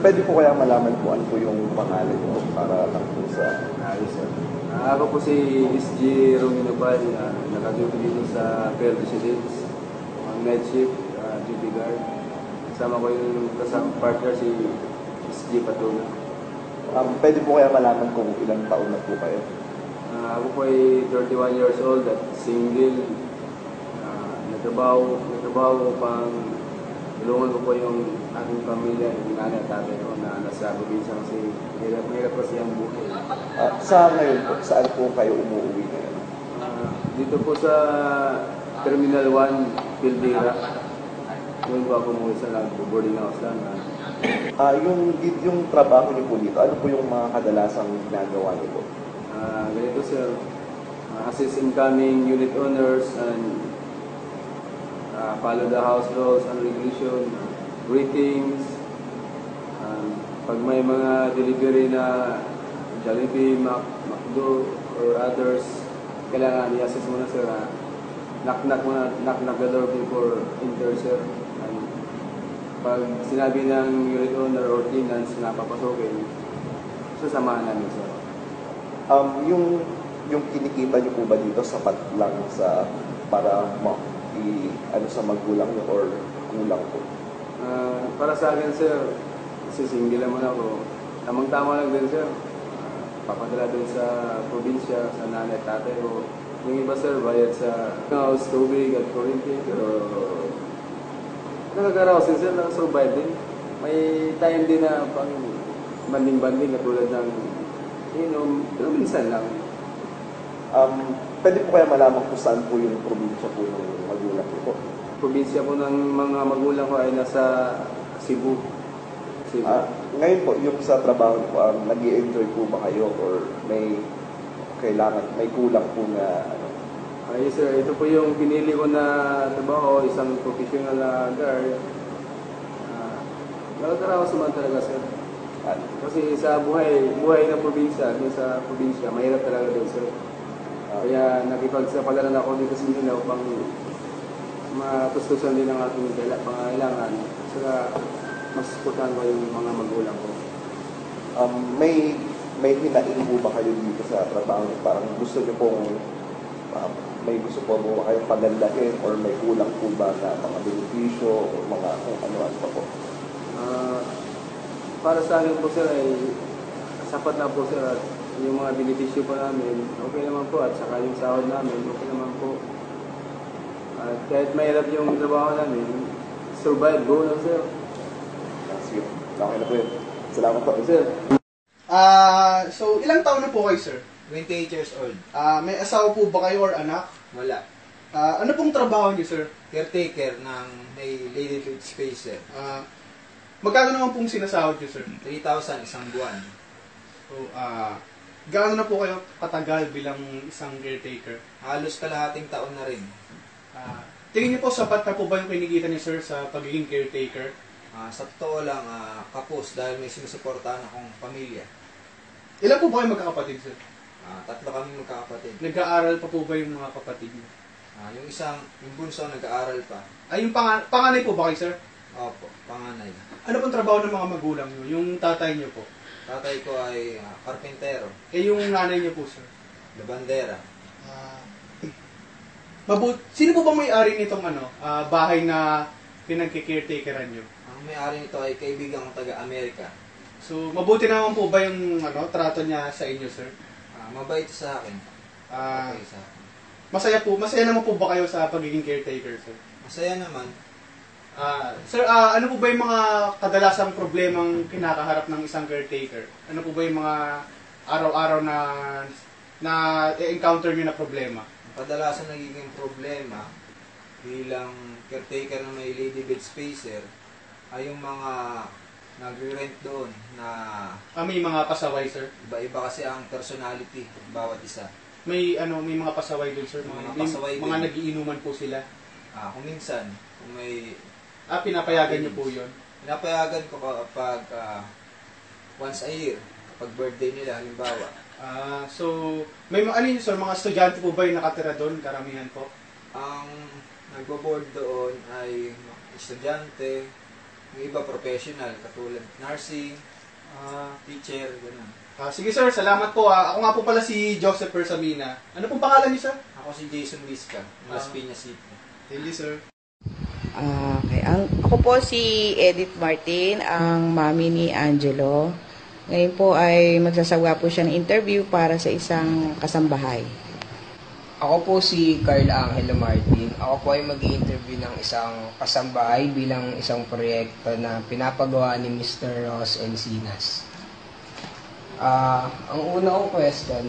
pwede po kaya malaman po ano po yung pangalan niyo para lang po sa... Ayos, sir. Ako po si SG Romino Pal, nakaduty dito sa Fair Residence, ang night shift, duty guard. Kasama ko yung kasama partner si SG Patuna. Pwede po kaya malaman kung ilang taon na po kayo? Ako po ay 31 years old at single. Nagtrabaho ko pang tulungan ko po yung aking pamilya, yung nanay at tatay ko na nasa probinsya kasi mahirap kasi ang buhay. Sa ngayon po, saan po kayo umuwi ngayon? Dito po sa Terminal 1, Pildira. Doon po ako umuwi sa boarding house lang. Yung trabaho niyo po dito, ano po yung mga kadalasang ginagawa niyo po? Ganito sir, assist incoming unit owners and follow the house rules and regulation, greetings, pag may mga delivery na Jollibee, McDo, or others, kailangan i-assist muna sir. Knock the door before enter sir. And pag sinabi ng unit owner or tenants na papasokin, sasamahan namin sir. Yung kinikita niyo po ba dito sapat lang sa para sa magulang niyo or kulang po? Para sa akin sir, kasi single naman ako, tamang-tama lang din sir. Papadala din sa probinsya, sa nanay at tatay ko. Yung iba sir, bayad sa house, tubig at kuryente, pero nakakaraos din sir, nakasurvive din. May time din na pang banding-banding katulad ng pero minsan lang. Pwede po kaya malaman kung saan po yung probinsya po ng magulang niyo po? Probinsya po ng mga magulang ko ay nasa Cebu. Ngayon po, yung sa trabaho po, nag-i-enjoy po ba kayo or may kulang po na ano? Yes sir, ito po yung pinili ko na trabaho, isang professional na guard. Nakakaraos naman talaga sir. Kasi sa buhay ng probinsya, sa probinsya, mahirap talaga doon sir. Kaya nakipagsapalaran ako dito sa Mindanao upang matustusan din ang ating pangailangan. Saka mas suportahan ko yung mga magulang ko. May hinaing po ba kayo dito sa trabaho? Parang gusto niyo pong may gusto po ba kayong pagandahin or may kulang po ba na mga benepisyo o mga kung ano-ano pa po? Para sa akin po sir ay sapat na po sir at yung mga benepisyo po namin okay naman po at saka yung sahod namin okay naman po. At kahit mahirap yung trabaho namin, survive, go lang sir. Sige, okay na po yun. Salamat po. Sir. So ilang taon na po kayo sir? 28 years old. May asawa po ba kayo or anak? Wala. Ano pong trabaho niyo sir? Caretaker ng may Lady Food Spacer. Magkano naman pong sinasahod niyo sir? 3,000 isang buwan. So, gaano na po kayo katagal bilang isang caretaker? Halos kalahating taon na rin. Tingin niyo po sapat na po ba yung kinikita niyo sir sa pagiging caretaker? Sa totoo lang, kapos dahil may sinusuportahan akong pamilya. Ilan po ba kayo magkakapatid sir? 3 kami magkakapatid. Nag-aaral pa po ba yung mga kapatid niyo? Yung bunso nag-aaral pa. Yung panganay po ba kayo sir? Opo, panganay. Ano pong trabaho ng mga magulang niyo? Yung tatay niyo po? Tatay ko ay karpentero. Yung nanay niyo po sir? Labandera. Sino po bang may-ari nitong bahay na pinagkikaretakeran niyo? Ang may-ari nito ay kaibigan kong taga-Amerika. So, mabuti naman po ba yung trato niya sa inyo, sir? Mabait sa akin. Okay sa akin. Masaya naman po ba kayo sa pagiging caretaker, sir? Masaya naman. Sir, ano po ba yung mga kadalasang problemang kinakaharap ng isang caretaker? Ano po ba yung mga araw-araw na encounter niyo na problema? Kadalasan nagiging problema bilang caretaker na may Lady Bed Spacer ay yung mga nagre-rent doon na may mga pasaway, sir? Iba-iba kasi ang personality bawat isa. May mga pasaway doon, sir? Mga nagiinuman po sila? Kung minsan, kung may... pinapayagan niyo po yun? Pinapayagan ko kapag once a year, kapag birthday nila, halimbawa. So, may sir, mga estudyante po ba yung nakatira doon, karamihan po? Ang nagbo-board doon ay estudyante, Yung iba professional, katulad nursing, teacher, gano'n. Sige sir, salamat po. Ako nga po pala si Joseph Persamina. Ano pong pangalan niyo sir? Ako si Jason Vizca, ng Las Piñas City. Thank you sir. Okay. Ako po si Edith Martin, ang mami ni Angelo. Ngayon po ay magsasagawa po siya ng interview para sa isang kasambahay. Ako po si Carl Angelo Martin. Ako po ay mag-i-interview ng isang kasambahay bilang isang proyekto na pinapagawa ni Mr. Ross Encinas. Ang una kong question,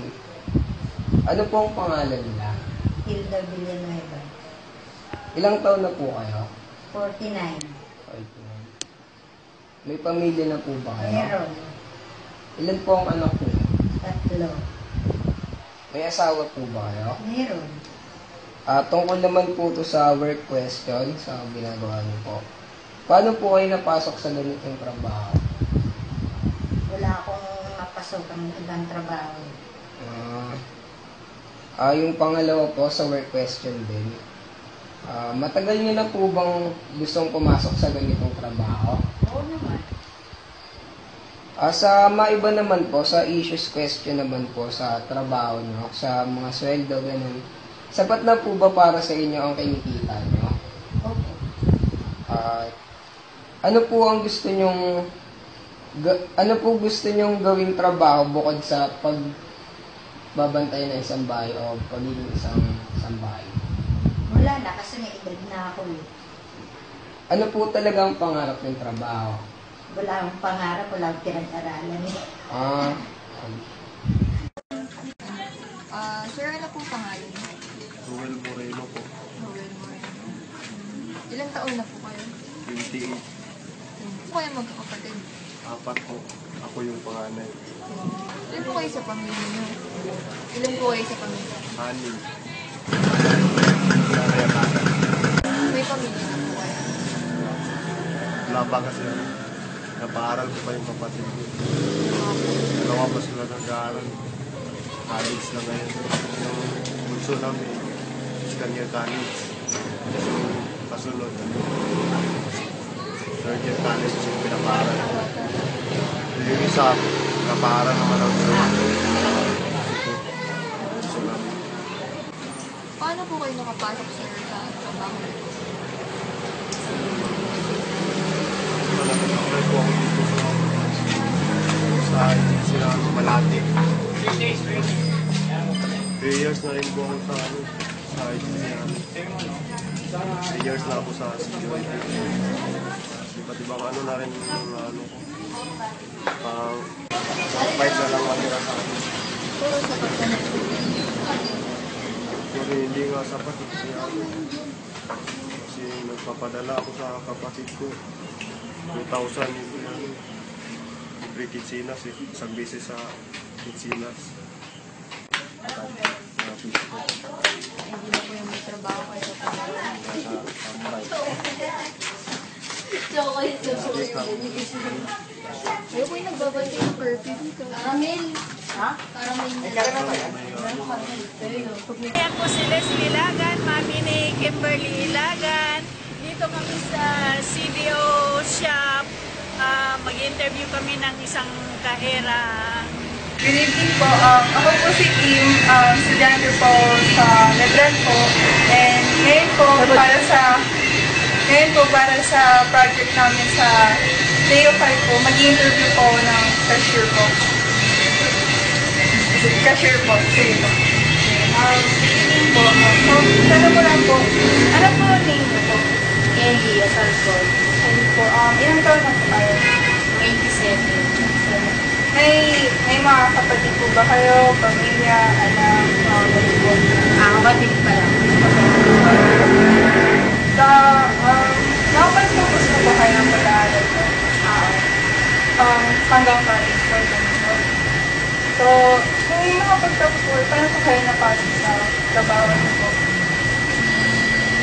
ano po ang pangalan nila? Hilda Villanueva. Ilang taon na po kayo? 49. May pamilya na po ba kayo? Meron. Ilan po ang anak po? 3. May asawa po ba kayo? Meron. Tungkol naman po to sa work question, sa ginagawa niyo po. Paano po kayo napasok sa ganitong trabaho? Wala akong mapasok ang ibang trabaho. Yung pangalawa po sa work question din. Matagal niyo na po bang gustong pumasok sa ganitong trabaho? Oo naman. Sa maiba naman po, sa issues question naman po sa trabaho nyo, sa mga sweldo, ganun. Sapat na po ba para sa inyo ang kinikita nyo? Opo. Ano po ang gusto nyong gawing trabaho bukod sa pagbabantay ng isang bahay o pagiging isang bahay? Wala na kasi may edad na ako eh. Ano po talaga ang pangarap ng trabaho? Wala akong pangarap, wala akong pinag-aralan eh. Sir, ano po pangalan? Ruel Moreno po. Noel Moreno. Ilang taon na po kayo? 28. Po kayo magkakapatid? 4 po. Ako yung panganay. Ilan po kayo sa pamilya niyo? Ilan po kayo sa pamilya? 6. May pamilya na po kayo? Wala pa kasi napaaral ko pa yung kapatid ko. Dalawa pa sila nag-aaral. College na ngayon. Yung bunso namin, second year college. Yung kasunod, third year college yung pinapaaral. Yung isa, napaaral naman ang bunso namin. Paano po kayo nakapasok, sir, sa trabaho? Malapit po ako dito sa sila Malate. 3 years na rin po ako sa engineering. 3 years na ako sa security. Iba't ibang ano na rin yung ano ko. Pang 5 na lang matira sa akin. Puro sa pagkakas. Pero hindi nga sapat kasi nagpapadala ako sa kapatid ko. 2,000 yung libre kitsinas isang beses sa kitsinas. Hindi na po yung may trabaho kayo sa pamilya. Kayo po yung nagbabantay ng curfew dito. Caramel. Ha? Caramel. Ayan po si Leslie Ilagan, mami ni Kimberly Ilagan. Dito kami sa CDO shop. Mag-interview kami ng isang kahera. Good evening po. Ako po si Kim, estudyante po sa Medran po. And ngayon po para sa project namin sa Leo 5 po, mag-interview po ng cashier po. Cashier po, sige po. Po. Tanong ko lang po, ano po name niyo po? Kelly Asalcon. Ano po, ilang taon na po kayo? 27. May mga kapatid po ba kayo, pamilya, anak, mga po? Kapatid pa lang. Nakapag-focus na po kayo ng pag-aaral po? Hanggang college po. So, kung makapagtapos po, paano po kayo napasok sa trabaho niyo po?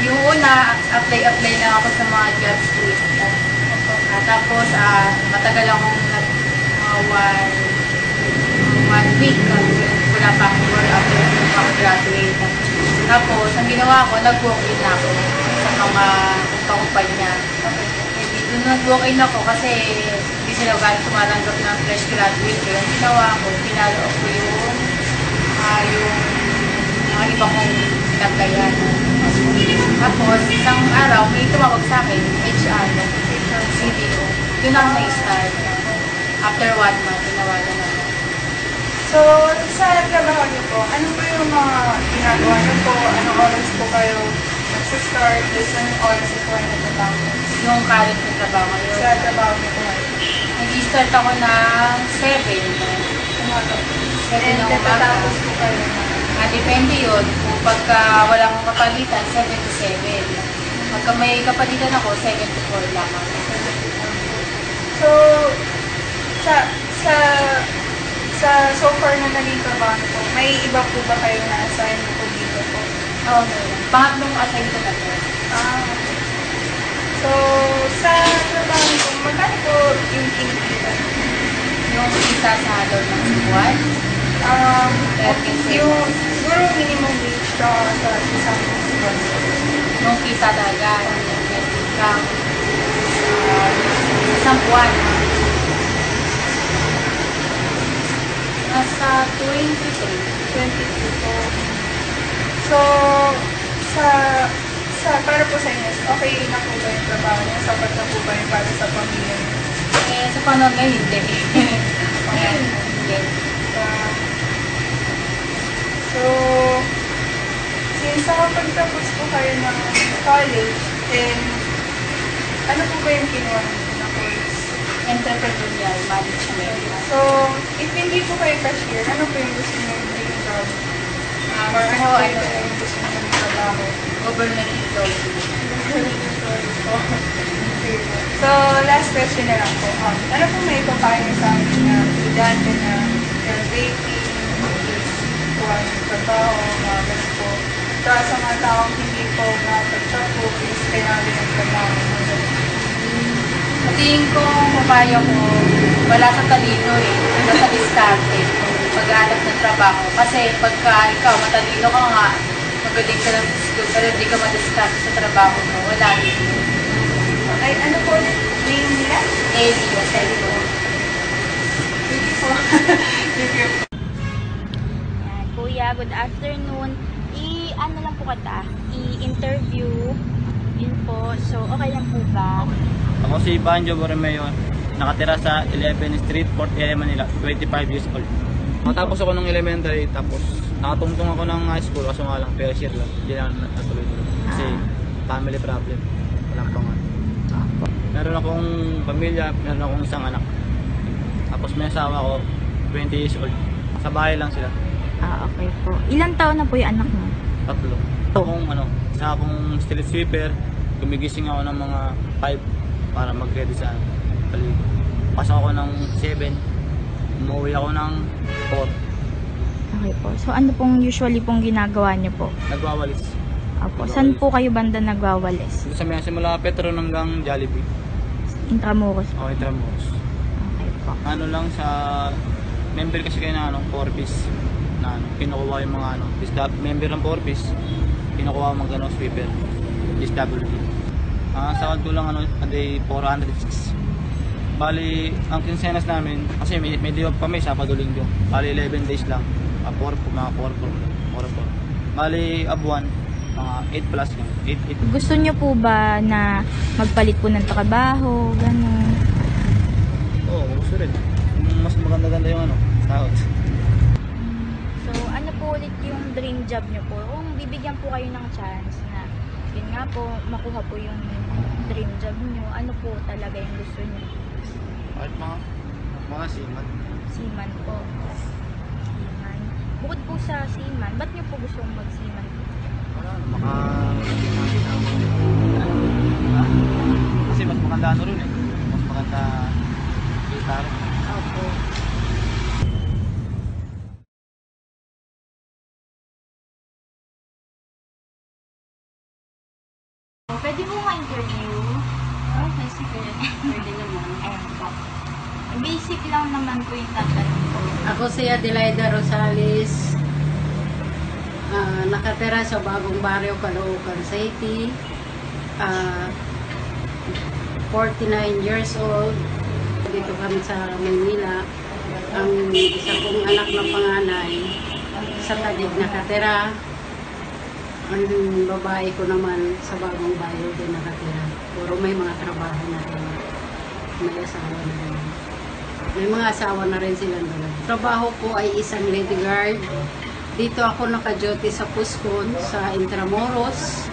Yung una, apply lang ako sa mga jobs tweet. Tapos, matagal akong one week. Wala pa akong work after makagraduate. Tapos, ang ginawa ko, nag-walk-in na ako sa mga kumpanya. Maybe Doon nag-walk-in ako kasi hindi sila galing tumatanggap ng fresh graduate. Kaya ang ginawa ko, pinalo ko yung mga iba kong pinagkayan. Tapos, isang araw, may tumawag sa akin, HR, CDO. Doon ako na-start. After 1 month, tinawagan ako. So, sa trabaho niyo po, ano po yung mga ginagawa niyo po? Anong oras po kayo nagsa-start? Anong oras po kayo nagtatapos? Yung current na trabaho ngayon. Sa trabaho niyo po ngayon. Nag-start ako ng 7. Umaga. 7 And ng umaga. natatapos po kayo na. Depende yun. Kung pagka walang kapalitan, 7 to 7. Pagka may kapalitan ako, 7 to 4 lang ako. So, so far na naging trabaho niyo po, may iba po ba kayo na-assign po dito po? Oo, meron. Pangatlong assign ko na to. Okay. So, sa trabaho niyo po, magkano po yung kinikita? Yung isa sa halor ng buwan. Yung siguro minimum wage sa isang buwan. Yung kita talaga, yung isang buwan. Nasa 23 po. So, para po sa inyo, okay na po ba yung trabaho niyo? Sapat na po ba yung para sa pamilya niyo? Sa panahon ngayon, hindi. Hindi. So, since nakapagtapos po kayo ng college, and ano po ba yung kinuha niyo na course? Entrepreneurial management. So, if hindi po kayo cashier, ano po yung gusto niyo yung job? Or ano po yung gusto niyo yung trabaho? Government employee. So, last question na lang po. Ano po may ipapayo niyo sa amin na estudyante na graduating, is kuha ng trabaho, mga ganun po. Sa mga taong hindi po nakapagtapos, is kailangan yung trabaho. Tingin ko, papayo ko, wala sa talino eh. Nasa diskarte. Pag-aanap ng trabaho. Kasi pagka ikaw, matalino ka nga, magaling ka ng school, pero hindi ka madiskarte sa trabaho mo, wala din. Ay, ano po ulit name nila? Elio, Elio. Thank you po. Thank you. Yan, Kuya, good afternoon. Ano lang po kita, i-interview. Yun po. So, okay lang po ba? Ako si Banjo Borromeo, nakatira sa 11 Street, Port Area, Manila, 25 years old. Matapos ako ng elementary, tapos nakatungtong ako ng high school, kaso nga lang, first year lang. Hindi lang natuloy-tuloy. Kasi family problem. Walang pangan. Meron akong pamilya, meron akong isang anak. Tapos may asawa ko, 20 years old. Sa bahay lang sila. Okay po. Ilang taon na po yung anak mo? 3. Isa akong street sweeper. Gumigising ako ng mga 5 para mag-ready sa paligid. Pasok ako ng 7. Umuwi ako ng 4. Okay po. So, ano pong usually pong ginagawa niyo po? Nagwawalis. Opo. Saan po kayo banda nagwawalis? Dito sa mga simula Petron hanggang Jollibee. Intramuros po. Intramuros. Okay po. Ano lang sa member kasi kayo na 4-piece na kinukuha yung mga member ng 4-piece, kinukuha mga sweeper, SWD. Sahod ko lang a day 406. Bali, ang kinsenas namin, kasi may day off kami, Sabado Linggo. Bali 11 days lang. 4 Bali, abuan, mga 8 plus lang. 8. Gusto niyo po ba na magpalit po ng trabaho, gano'n? Oo, gusto rin. Mas maganda-ganda yung sahod. So, ano po ulit yung dream job niyo po? Kung bibigyan po kayo ng chance na, yun nga po, makuha po yung dream job niyo, ano po talaga yung gusto niyo? Kahit mga seaman. Seaman po. Seaman. Bukod po sa seaman, ba't niyo po gusto mag-seaman? Kasi mas maganda rin eh. Mas maganda kita rin. Opo. Pwede mo ma-interview? Okay, sige. Pwede naman. Ayan po. Basic lang naman po yung tatanong ko. Ako si Adelaida Rosales. Nakatira sa Bagong Barrio, Caloocan City. 49 years old. Dito kami sa Maynila. Ang isa kong anak na panganay sa Taguig nakatira. Ang babae ko naman sa Bagong Bayo din nakatira. Puro may mga trabaho na rin. May asawa na rin. May mga asawa na rin silang dalawa. Trabaho ko ay isang lady guard. Dito ako naka-duty sa Puscon, sa Intramuros.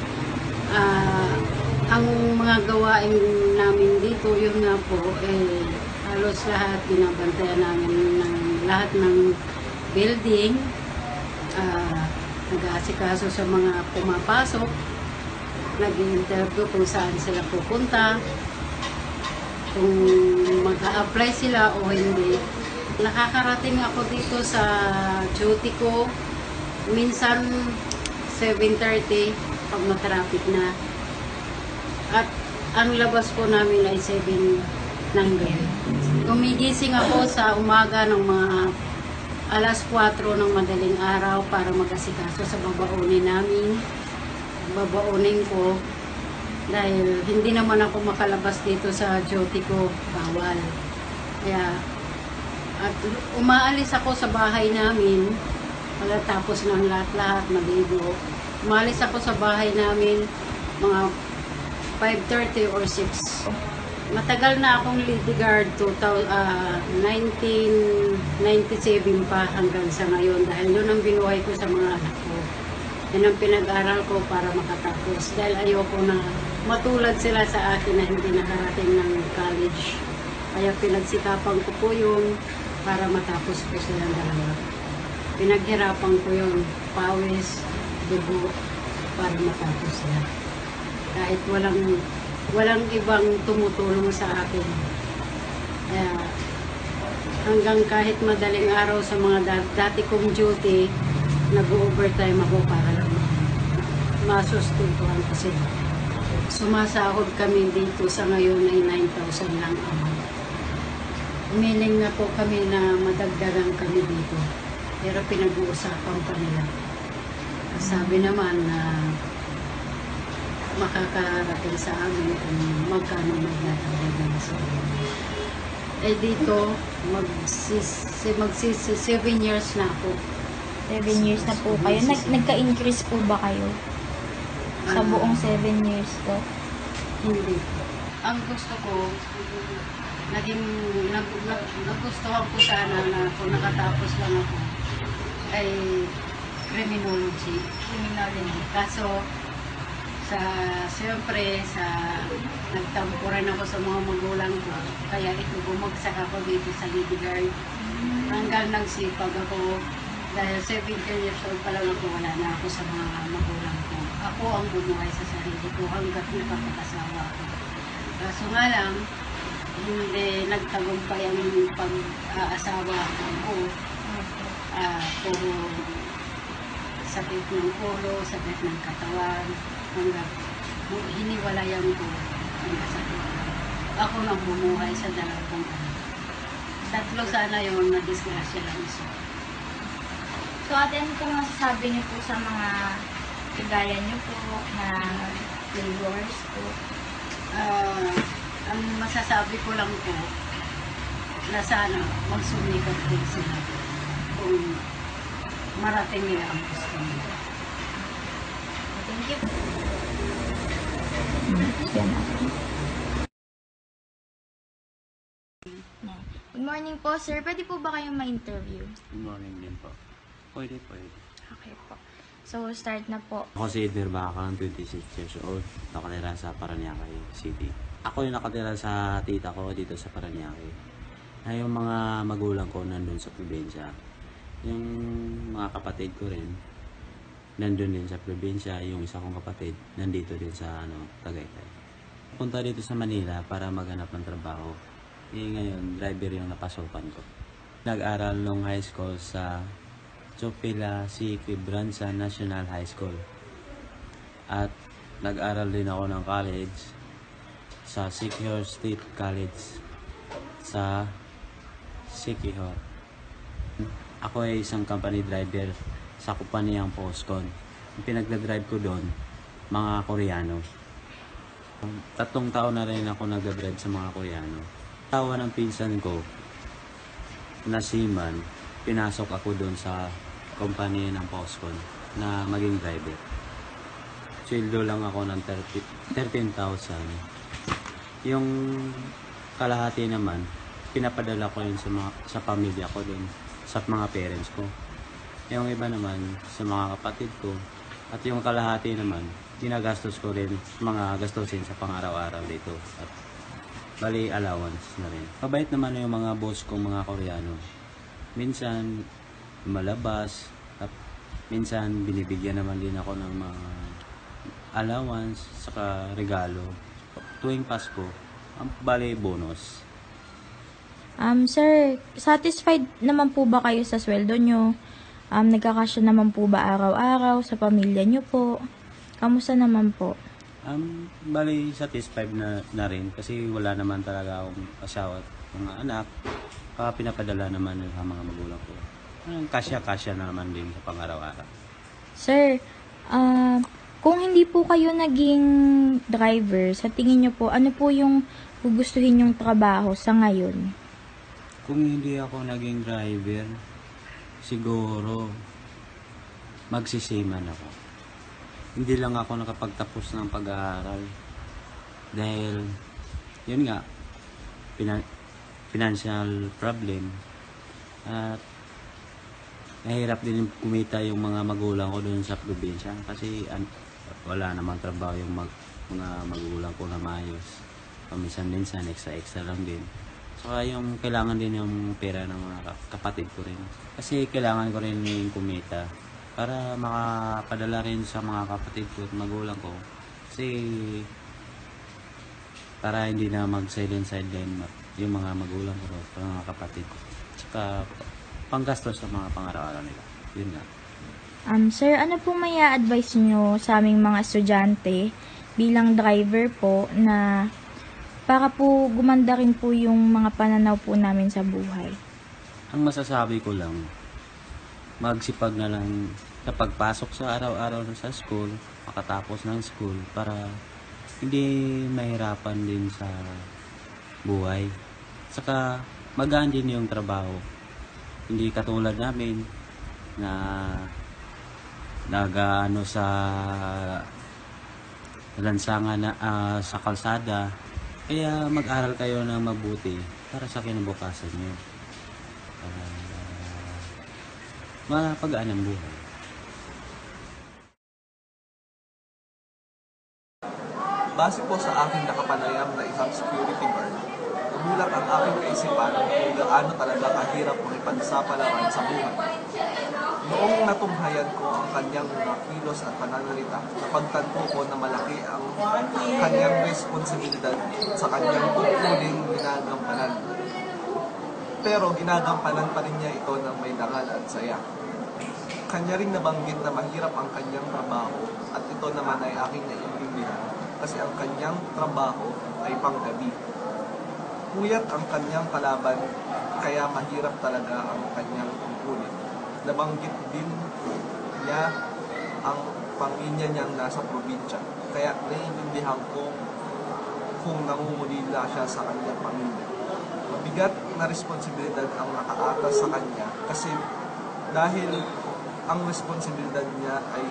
Ang mga gawain namin dito, yun nga po, halos lahat binabantayan namin ng lahat ng building. Nag-aasikaso sa mga pumapasok, nag-interview kung saan sila pupunta, kung mag-a-apply sila o hindi. Nakakarating ako dito sa duty ko, minsan 7:30 pag matraffic na. At ang labas po namin ay 7 ng gabi. Gumigising ako sa umaga ng mga alas 4 ng madaling araw para mag-asikaso sa babaunin namin. Babaunin ko dahil hindi naman ako makalabas dito sa duty ko, bawal. Kaya at umaalis ako sa bahay namin pagkatapos ng lahat-lahat maligo. Umalis ako sa bahay namin mga 5:30 or 6. Matagal na akong lady guard, 1997 pa hanggang sa ngayon dahil yun ang binuhay ko sa mga anak ko. Yan ang pinag-aral ko para makatapos dahil ayoko na matulad sila sa akin na hindi nakarating ng college. Kaya pinagsikapan ko po yun para matapos ko silang dalawa. Pinaghirapan ko yun, pawis, dugo, para matapos sila. Kahit walang ibang tumutulong sa akin. Kaya hanggang kahit madaling araw sa mga dati kong duty, nag-overtime ako para lang masustentuhan ko sila. Sumasahod kami dito sa ngayon ay 9,000 lang a month. Umiling na po kami na madagdagan kami dito. Pero pinag-uusapan pa nila. Sabi naman na makakarating sa amin kung magkano may natagdagan sa amin. Eh dito, magsisi 7 years na ako. 7 years na po kayo. Nagka-increase po ba kayo? Sa buong 7 years po? Hindi. Ang gusto ko, nagustuhan ko sana na kung nakatapos lang ako ay criminology. Kaso, siyempre, nagtampo rin ako sa mga magulang ko. Kaya ito, bumagsak ako dito sa lady guard. Hanggang nagsipag ako. Dahil 17 years old pa lang ako, wala na ako sa mga magulang ko. Ako ang bumuhay sa sarili ko hanggat nakapag-asawa ako. Kaso nga lang, hindi nagtagumpay ang pag-aasawa ko. Puro sakit ng ulo, sakit ng katawan, hanggang hiniwalayan ko ang kasakit. Ako nang bumuhay sa dalawang anak. 3 sana yun, na-disgrasya lang isa. So ate, ano po masasabi niyo po sa mga kagaya niyo po na laborers po? Ang masasabi ko lang po na sana magsumikap din sila kung marating nila ang gusto nila. Thank you. Good morning po, sir. Pwede po ba kayong ma-interview? Good morning din po. Pwede. Okay po. So, start na po. Ako si Edner Bacang, 26 years old. Nakatira sa Paranaque City. Ako yung nakatira sa tita ko dito sa Paranaque. Ay yung mga magulang ko nandun sa probinsya. Yung mga kapatid ko rin, nandun din sa probinsya. Yung isa kong kapatid, nandito din sa Tagaytay. Punta dito sa Manila para maghanap ng trabaho. Ngayon, driver yung napasukan ko. Nag-aral nung high school sa Chopila C. Quebranza National High School. At nag-aral din ako ng college sa Siquijor State College sa Siquijor. Ako ay isang company driver sa kumpanyang Postcon. Yung pinagdadrive ko doon, mga Koreano. 3 taon na rin ako nag-drive sa mga Koreano. Tawa ng pinsan ko na seaman, pinasok ako doon sa company ng Postcon na maging driver. Sweldo lang ako ng 13,000. Yung kalahati naman, pinapadala ko yun sa pamilya ko din, sa mga parents ko. Yung iba naman sa mga kapatid ko. At yung kalahati naman, ginagastos ko rin mga gastusin sa pang-araw-araw dito. At bali allowance na rin. Mabait naman yung mga boss kong mga Koreano. Minsan malabas, at minsan binibigyan naman din ako ng mga allowance saka regalo. Tuwing Pasko, ang bali bonus. Sir, satisfied naman po ba kayo sa sweldo nyo? Nagkakasya naman po ba araw-araw sa pamilya nyo po? Kamusta naman po? Bali satisfied na rin kasi wala naman talaga akong asawa at mga anak. Pinapadala naman sa mga magulang ko. Kasya-kasya na naman din sa pang-araw-araw. Sir, kung hindi po kayo naging driver, sa tingin nyo po, ano po yung gugustuhin yung trabaho sa ngayon? Kung hindi ako naging driver, siguro magsisiman ako. Hindi lang ako nakapagtapos ng pag-aaral dahil yun nga, financial problem at nahirap din kumita yung mga magulang ko doon sa probinsya kasi wala namang trabaho yung mga magulang ko na maayos. Paminsan-minsan, extra lang din. Saka yung kailangan din yung pera ng mga kapatid ko rin. Kasi kailangan ko rin yung kumita para makapadala rin sa mga kapatid ko at magulang ko. Kasi para hindi na mag-silent sideline yung mga magulang ko at mga kapatid ko. Saka panggastos sa mga pang-araw-araw nila. Yun nga. Sir, ano po may advice nyo sa aming mga estudyante bilang driver po na para po gumanda rin po yung mga pananaw po namin sa buhay? Ang masasabi ko lang, magsipag na lang sa pagpasok sa araw-araw sa school, makatapos ng school para hindi mahirapan din sa buhay. Saka magaan din yung trabaho. Hindi katulad namin na nag-ano sa lansangan na sa kalsada. Kaya mag-aral kayo ng mabuti para sa kinabukasan nyo. Mapagaan ang buhay. Base po sa aking nakapanayam na isang security guard, namulat ang aking kaisipan kung gaano talaga kahirap makipagsapalaran sa buhay. Noong natunghayan ko ang kanyang mga kilos at pananalita, napagtanto ko na malaki ang kanyang responsibilidad sa kanyang tungkuling ginagampanan. Pero ginagampanan pa rin niya ito ng may dangal at saya. Kanya rin nabanggit na mahirap ang kanyang trabaho at ito naman ay aking naiintindihan kasi ang kanyang trabaho ay panggabi. Puyat ang kanyang kalaban kaya mahirap talaga ang kanyang tungkulin. Nabanggit din niya ang pamilya niyang nasa probinsya. Kaya naiintindihan ko kung nangungulila siya sa kanyang pamilya. Mabigat na responsibilidad ang nakaatas sa kanya kasi dahil ang responsibilidad niya ay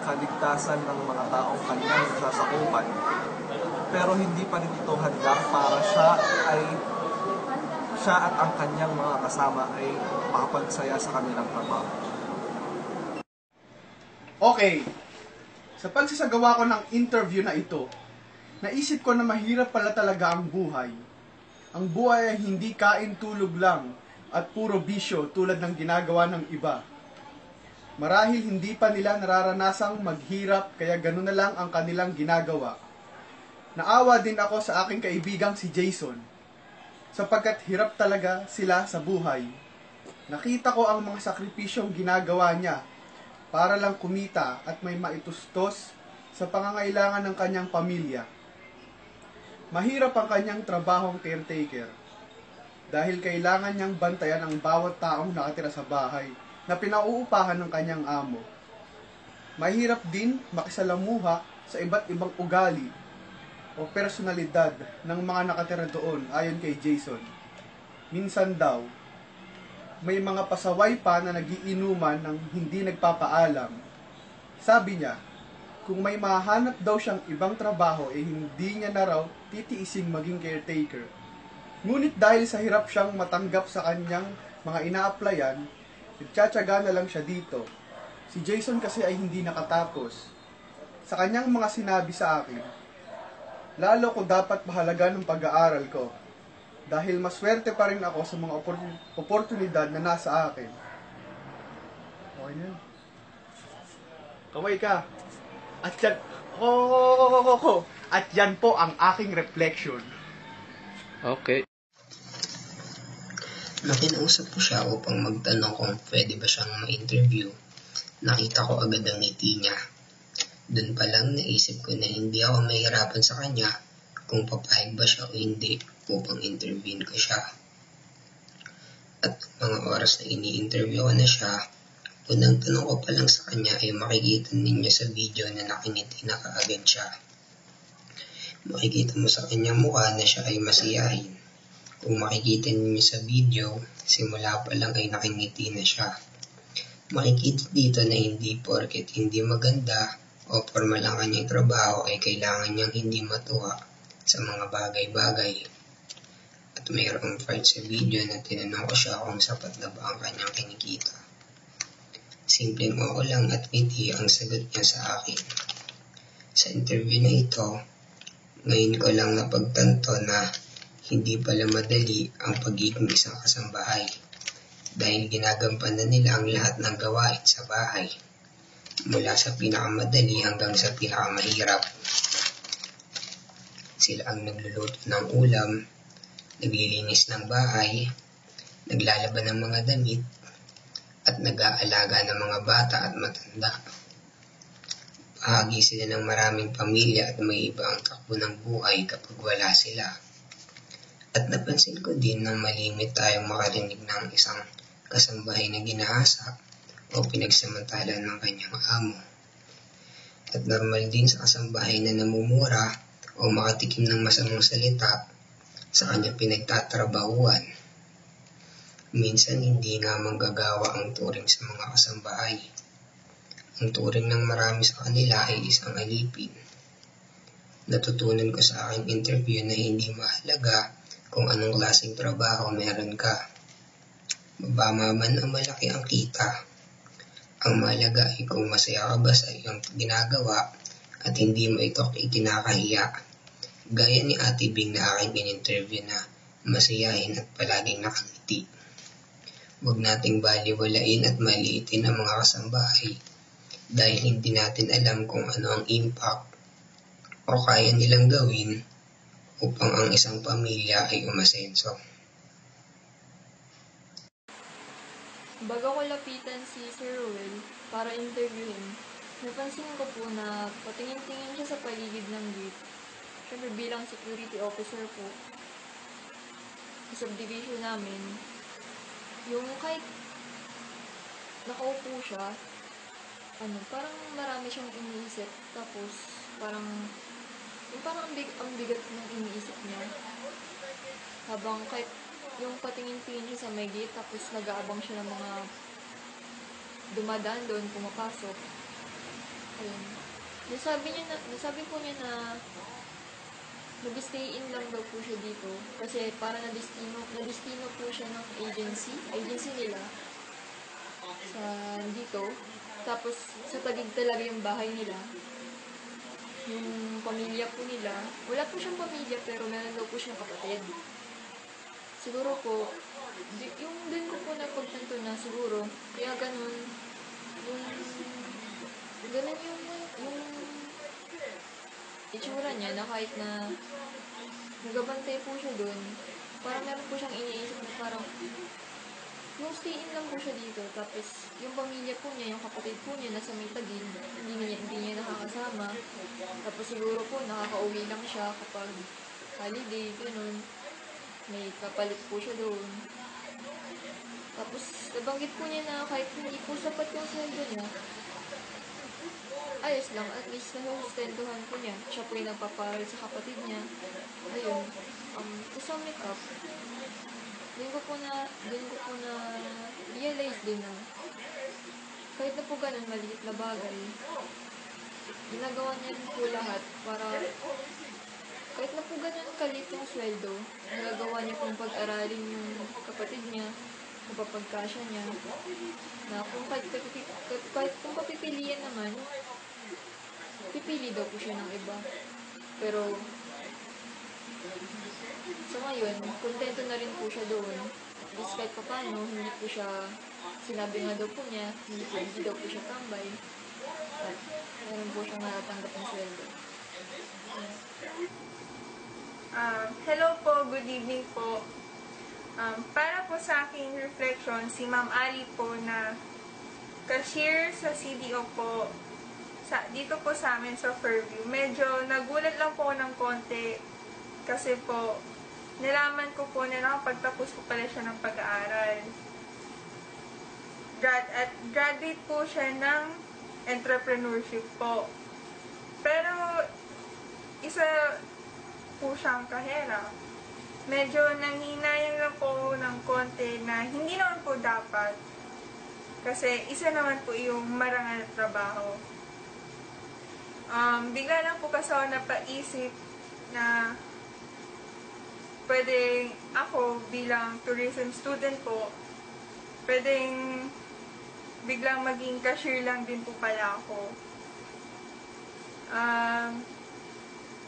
kaligtasan ng mga taong kanyang sasakupan. Pero hindi pa rin ito handa para siya at ang kanyang mga kasama ay makapagsaya sa kanilang trabaho. Okay, sa pagsasagawa ko ng interview na ito, naisip ko na mahirap pala talaga ang buhay. Ang buhay ay hindi kain-tulog lang at puro bisyo tulad ng ginagawa ng iba. Marahil hindi pa nila nararanasang maghirap kaya gano'n na lang ang kanilang ginagawa. Naawa din ako sa aking kaibigang si Jason, sapagkat hirap talaga sila sa buhay. Nakita ko ang mga sakripisyong ginagawa niya para lang kumita at may maitustos sa pangangailangan ng kanyang pamilya. Mahirap ang kanyang trabahong caretaker dahil kailangan niyang bantayan ang bawat taong nakatira sa bahay na pinauupahan ng kanyang amo. Mahirap din makisalamuha sa iba't ibang ugali o personalidad ng mga nakatira doon ayon kay Jason. Minsan daw, may mga pasaway pa na nagiinuman ng hindi nagpapaalam. Sabi niya, kung may mahanap daw siyang ibang trabaho hindi niya na raw titiising maging caretaker. Ngunit dahil sa hirap siyang matanggap sa kanyang mga ina-applyan, nagtsatsaga na lang siya dito. Si Jason kasi ay hindi nakatapos. Sa kanyang mga sinabi sa akin, lalo ko dapat mahalaga ng pag-aaral ko dahil maswerte pa rin ako sa mga oportunidad na nasa akin. Okay na. Kaway ka. At yan, at yan po ang aking reflection. Okay. Nakinausap ko siya upang magtanong kung pwede ba siyang ma-interview. Nakita ko agad ang ngiti niya. Doon pa lang naisip ko na hindi ako mahirapan sa kanya kung papayag ba siya o hindi upang interviewin ko siya. At mga oras na ini-interview ko na siya, unang tanong ko pa lang sa kanya ay makikita ninyo sa video na nakingiti na kaagad siya. Makikita mo sa kanyang mukha na siya ay masiyahin. Kung makikita ninyo sa video, simula pa lang ay nakingiti na siya. Makikita dito na hindi porket hindi maganda o formal ang kanyang trabaho ay kailangan niyang hindi matuwa sa mga bagay-bagay. At mayroong part sa video na tinanong ko siya kung sapat na ba ang kanyang kinikita. Simpleng oo lang at ngiti ang sagot niya sa akin. Sa interview na ito, ngayon ko lang napagtanto na hindi pala madali ang pagiging isang kasambahay dahil ginagampanan nila ang lahat ng gawain sa bahay mula sa pinakamadali hanggang sa pinakamahirap. Sila ang nagluluto ng ulam, naglilinis ng bahay, naglalaban ng mga damit, at nag-aalaga ng mga bata at matanda. Bahagi sila ng maraming pamilya at may iba ang takbo ng buhay kapag wala sila. At napansin ko din na malimit tayong makarinig ng isang kasambahay na ginaasa o pinagsamantala ng kanyang amo. At normal din sa kasambahay na namumura o makatikim ng masamang salita sa kanyang pinagtatrabahuan. Minsan hindi nga manggagawa ang turing sa mga kasambahay. Ang turing ng marami sa kanila ay isang alipin. Natutunan ko sa aking interview na hindi mahalaga kung anong klaseng trabaho meron ka. Mababa man o malaki ang kita. Ang mahalaga ay kung masaya ka ba sa iyong ginagawa at hindi mo ito ikinakahiya. Gaya ni Ate Bing na aking in-interview na masiyahin at palaging nakangiti. Huwag nating baliwalain at maliitin ang mga kasambahay dahil hindi natin alam kung ano ang impact o kaya nilang gawin upang ang isang pamilya ay umasenso. Bago ko lapitan si Sir Ruel para interviewin, napansin ko po na patingin-tingin siya sa paligid ng gate. Siyempre bilang security officer po sa subdivision namin, yung kahit nakaupo siya, parang marami siyang iniisip. Tapos parang ang bigat ng iniisip niya. Habang kahit yung patingin-tingin siya sa may gate, tapos nag-aabang siya ng mga dumadaan doon, pumapasok. Ayun. Nasabi po niya na nag-stay in lang daw po siya dito kasi para na-destino po siya ng agency nila sa dito. Tapos sa Taguig talaga yung bahay nila. Yung pamilya po nila, wala po siyang pamilya pero meron daw po siyang kapatid. Siguro po, yung din ko po napagtanto na siguro, kaya ganun yung itsura niya na kahit na nagabantay po siya dun, parang meron po siyang iniisip na parang yung stay in lang po siya dito, tapos yung pamilya po niya, yung kapatid po niya nasa may Taguig, hindi niya nakakasama, tapos siguro po nakakauwi lang siya kapag holiday, ganun, may kapalit po siya doon. Tapos nabanggit po niya na kahit hindi po sapat yung sweldo niya, ayos lang, at least nasustentuhan ko niya. Siya po yung nagpaparal sa kapatid niya. Ayun. Sa makeup, doon ko po na realize din na kahit na po ganun maliit na bagay, ginagawa niya rin po lahat para kahit na po ganun kalit yung sweldo, nagagawa niya pong pag-aralin yung kapatid niya, kapapagkasya niya, na kung kahit kung papipilian naman, pipili daw po siya ng iba. Pero so ngayon, kontento na rin po siya doon. At least kahit pa paano, hindi po siya, sinabi nga daw po niya, hindi daw po siya tambay. At meron po siyang natatanggap ng sweldo. Hello po, good evening po. Para po sa aking reflection, si Ma'am Ali po na cashier sa CDO po, dito po sa amin sa Fairview. Medyo nagulat lang po ng konti kasi po, nalaman ko po na nakapagtapos po pala siya ng pag-aaral. Graduate po siya ng entrepreneurship po. Pero, isa po siyang kahera. Medyo nanghinayang lang po ng konti na hindi naman po dapat. Kasi isa naman po yung marangal na trabaho. Bigla lang po kasi ako napaisip na pwedeng ako bilang tourism student po, pwedeng biglang maging cashier lang din po pala ako.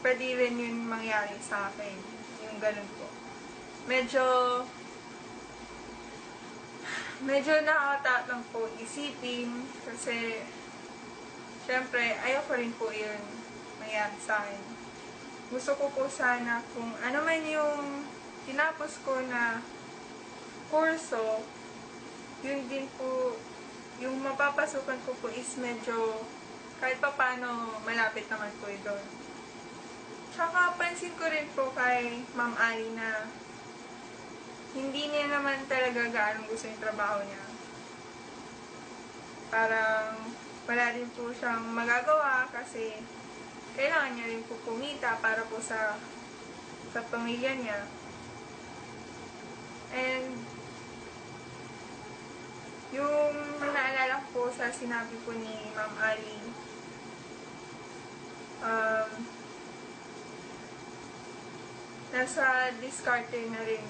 Pwede rin yun mangyari sa akin. Yung ganun po. Medyo nakakatakot lang po isipin kasi syempre ayoko rin po yun mangyari sa akin. Gusto ko po sana kung ano man yung tinapos ko na kurso, yun din po, yung mapapasukan ko po is medyo kahit pa paano malapit naman po doon. Tsaka pansin ko rin po kay Ma'am Ali na hindi niya naman talaga gaano gusto yung trabaho niya. Parang wala rin po siyang magagawa kasi kailangan niya rin po kumita para po sa pamilya niya. And yung naalala ko po sa sinabi po ni Ma'am Ali, nasa discarte na rin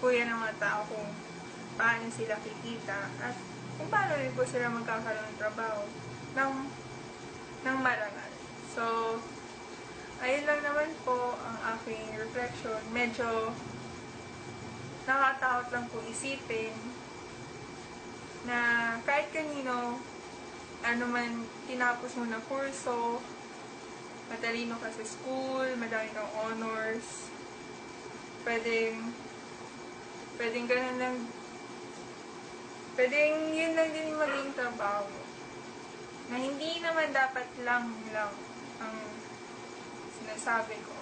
po yan ng mga tao kung paano sila kikita at kung paano rin po sila magkakaroon ng trabaho ng marangal. So, ayun lang naman po ang aking reflection. Medyo nakatakot lang po isipin na kahit kanino, ano man tinapos mo na kurso, matalino ka sa school, madami kang honors, pwedeng ganun lang, pwedeng yun lang din maging trabaho. Na hindi naman dapat lang ang sinasabi ko.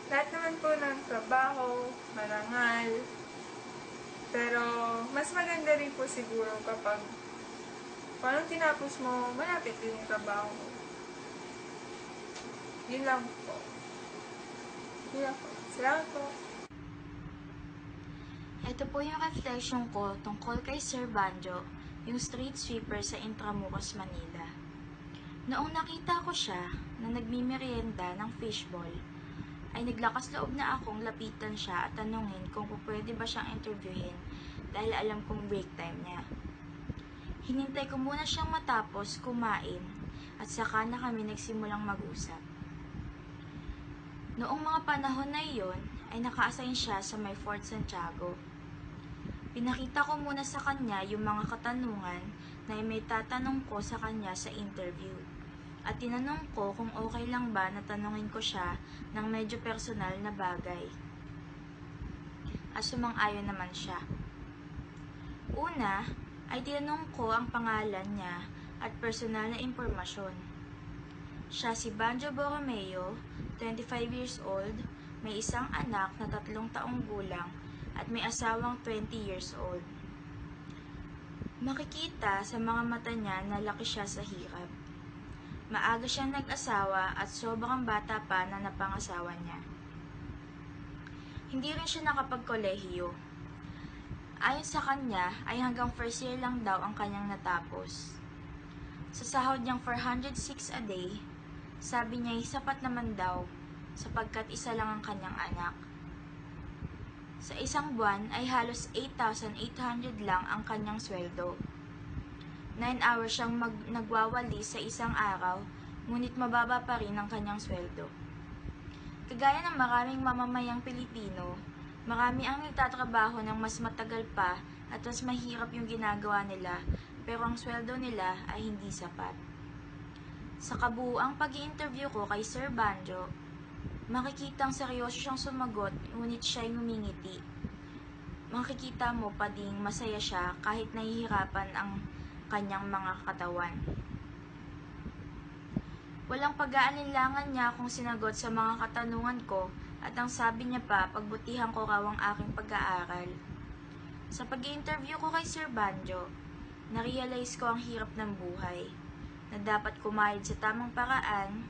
Lahat naman po ng trabaho, marangal, pero mas maganda rin po siguro kapag kung anong tinapos mo, malapit din yung trabaho mo. Yun lang po. Yun lang po. Salamat po. Ito po yung reflection ko tungkol kay Sir Banjo, yung street sweeper sa Intramuros, Manila. Noong nakita ko siya na nagmimerienda ng fishball, ay naglakas loob na akong lapitan siya at tanungin kung pwede ba siyang interviewin dahil alam kong break time niya. Hinintay ko muna siyang matapos kumain at saka na kami nagsimulang mag-usap. Noong mga panahon na iyon, ay naka-assign siya sa may Fort Santiago. Pinakita ko muna sa kanya yung mga katanungan na may tatanong ko sa kanya sa interview. At tinanong ko kung okay lang ba na tanungin ko siya ng medyo personal na bagay. At sumang-ayon naman siya. Una, ay tinanong ko ang pangalan niya at personal na impormasyon. Siya si Banjo Borromeo, 25 years old, may isang anak na 3 taong gulang at may asawang 20 years old. Makikita sa mga mata niya na laki siya sa hirap. Maaga siyang nag-asawa at sobrang bata pa na napangasawa niya. Hindi rin siya nakapagkolehiyo. Ayon sa kanya ay hanggang first year lang daw ang kanyang natapos. Sa sahod niyang 406 a day, sabi niya ay sapat naman daw sapagkat isa lang ang kanyang anak. Sa isang buwan ay halos 8,800 lang ang kanyang sweldo. 9 hours siyang nagwawali sa isang araw, ngunit mababa pa rin ang kanyang sweldo. Kagaya ng maraming mamamayang Pilipino, marami ang nagtatrabaho ng mas matagal pa at mas mahirap yung ginagawa nila, pero ang sweldo nila ay hindi sapat. Sa kabuuang pag-i-interview ko kay Sir Banjo, makikitang seryoso siyang sumagot, ngunit siya'y ngumingiti. Makikita mo pa ding masaya siya kahit nahihirapan ang kanyang mga katawan. Walang pag-aalinlangan niya kung sinagot sa mga katanungan ko at ang sabi niya pa, pagbutihan ko raw ang aking pag-aaral. Sa pag-i-interview ko kay Sir Banjo, na-realize ko ang hirap ng buhay, na dapat kumayod sa tamang paraan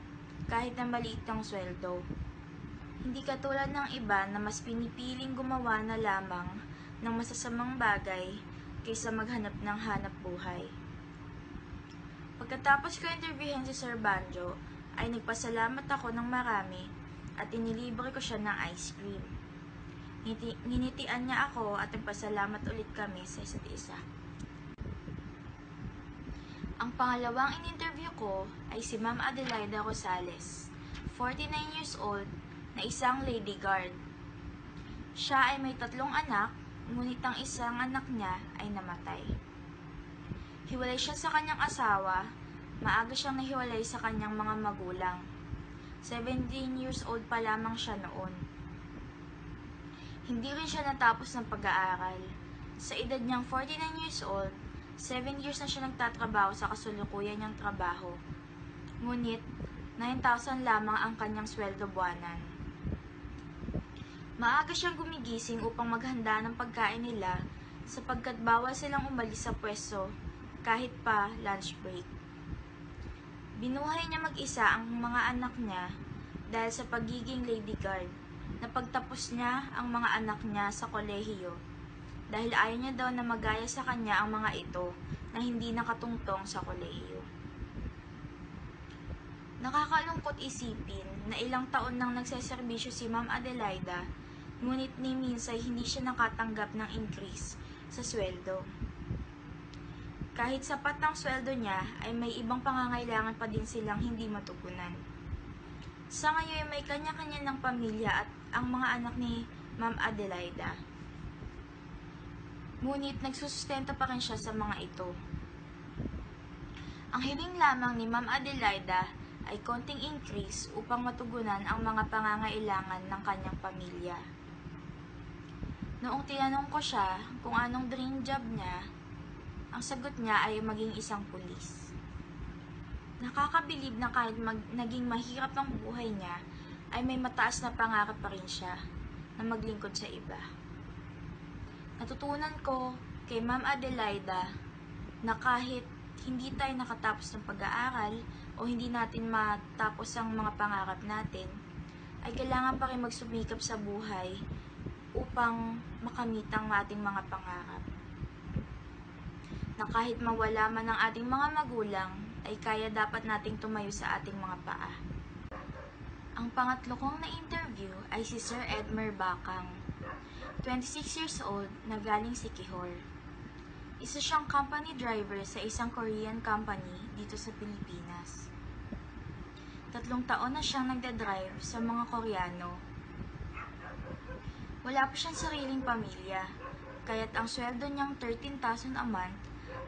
kahit na maliit ang sweldo. Hindi katulad ng iba na mas pinipiling gumawa na lamang ng masasamang bagay kaysa maghanap ng hanap buhay. Pagkatapos ko interviewin si Sir Banjo, ay nagpasalamat ako ng marami at inilibre ko siya ng ice cream. Nginitian niya ako at nagpasalamat ulit kami sa isa't isa. Ang pangalawang in-interview ko ay si Ma'am Adelaida Rosales, 49 years old, na isang lady guard. Siya ay may 3 anak, ngunit ang isang anak niya ay namatay. Hiwalay siya sa kanyang asawa, maaga siyang nahiwalay sa kanyang mga magulang. 17 years old pa lamang siya noon. Hindi rin siya natapos ng pag-aaral. Sa edad niyang 49 years old, 7 years na siya nagtatrabaho sa kasulukuyan niyang trabaho. Ngunit, 9,000 lamang ang kanyang sweldo buwanan. Maaga siyang gumigising upang maghanda ng pagkain nila sapagkat bawal silang umalis sa pwesto kahit pa lunch break. Binuhay niya mag-isa ang mga anak niya dahil sa pagiging lady guard. Napagtapos niya ang mga anak niya sa kolehiyo dahil ayaw niya daw na magaya sa kanya ang mga ito na hindi nakatungtong sa kolehiyo. Nakakalungkot isipin na ilang taon nang nagseserbisyo si Ma'am Adelaida, ngunit ni minsay hindi siya nakatanggap ng increase sa sweldo. Kahit sapat ng sweldo niya, ay may ibang pangangailangan pa din silang hindi matugunan. Sa ngayon, may kanya-kanya ng pamilya at ang mga anak ni Ma'am Adelaida. Ngunit nagsusustento pa rin siya sa mga ito. Ang hiling lamang ni Ma'am Adelaida ay konting increase upang matugunan ang mga pangangailangan ng kanyang pamilya. Noong tinanong ko siya kung anong dream job niya, ang sagot niya ay maging isang pulis. Nakakabilib na kahit naging mahirap ang buhay niya, ay may mataas na pangarap pa rin siya na maglingkod sa iba. Natutunan ko kay Ma'am Adelaida na kahit hindi tayo nakatapos ng pag-aaral o hindi natin matapos ang mga pangarap natin, ay kailangan pa rin magsumikap sa buhay upang makamit ang ating mga pangarap. Na kahit mawala man ang ating mga magulang, ay kaya dapat nating tumayo sa ating mga paa. Ang pangatlo kong na-interview ay si Sir Edmer Bakang, 26 years old na galing Siquijor. Isa siyang company driver sa isang Korean company dito sa Pilipinas. 3 taon na siyang nagdadrive sa mga Koreano. Wala pa siyang sariling pamilya, kaya't ang sweldo niyang 13,000 a month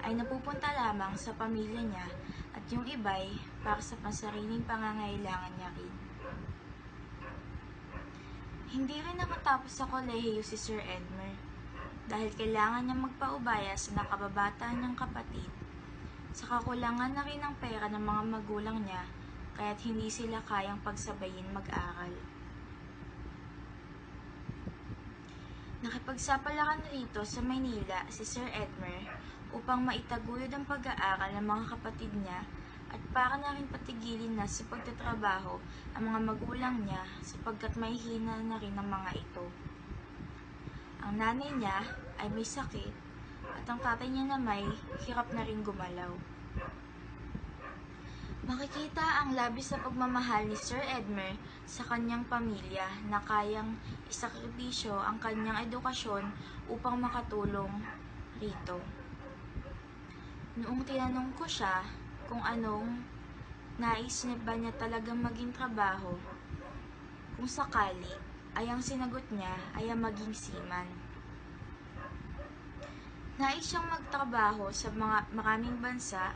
ay napupunta lamang sa pamilya niya at yung iba'y para sa pansariling pangangailangan niya rin. Hindi rin nakatapos sa kolehiyo si Sir Edmer dahil kailangan niya magpaubaya sa nakababata niyang kapatid. Sa kakulangan na rin ng pera ng mga magulang niya kaya't hindi sila kayang pagsabayin mag-aral. Nakipagsapalaran rito sa Maynila si Sir Edmer upang maitaguyod ang pag-aaral ng mga kapatid niya at para na rin patigilin na sa pagtatrabaho ang mga magulang niya sapagkat may hina na rin ang mga ito. Ang nanay niya ay may sakit at ang tatay niya na may hirap na rin gumalaw. Makikita ang labis na pagmamahal ni Sir Edmer sa kanyang pamilya na kayang isakripisyo ang kanyang edukasyon upang makatulong rito. Noong tinanong ko siya kung anong nais niya ba niya talagang maging trabaho, kung sakali ay ang sinagot niya ay ang maging seaman. Nais siyang magtrabaho sa maraming bansa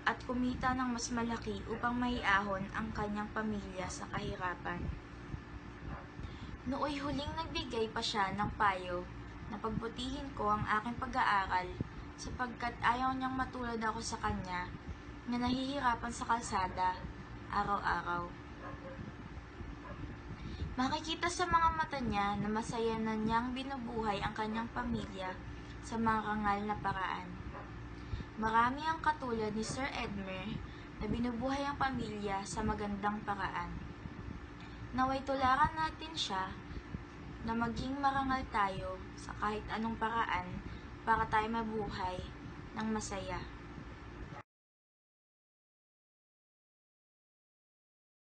at kumita ng mas malaki upang maiahon ang kanyang pamilya sa kahirapan. Nooy huling nagbigay pa siya ng payo na pagbutihin ko ang aking pag-aaral sapagkat ayaw niyang matulad ako sa kanya na nahihirapan sa kalsada araw-araw. Makikita sa mga mata niya na masaya na niyang binubuhay ang kanyang pamilya sa marangal na paraan. Marami ang katulad ni Sir Edmer na binubuhay ang pamilya sa magandang paraan. Naway tularan natin siya na maging marangal tayo sa kahit anong paraan para tayo mabuhay ng masaya.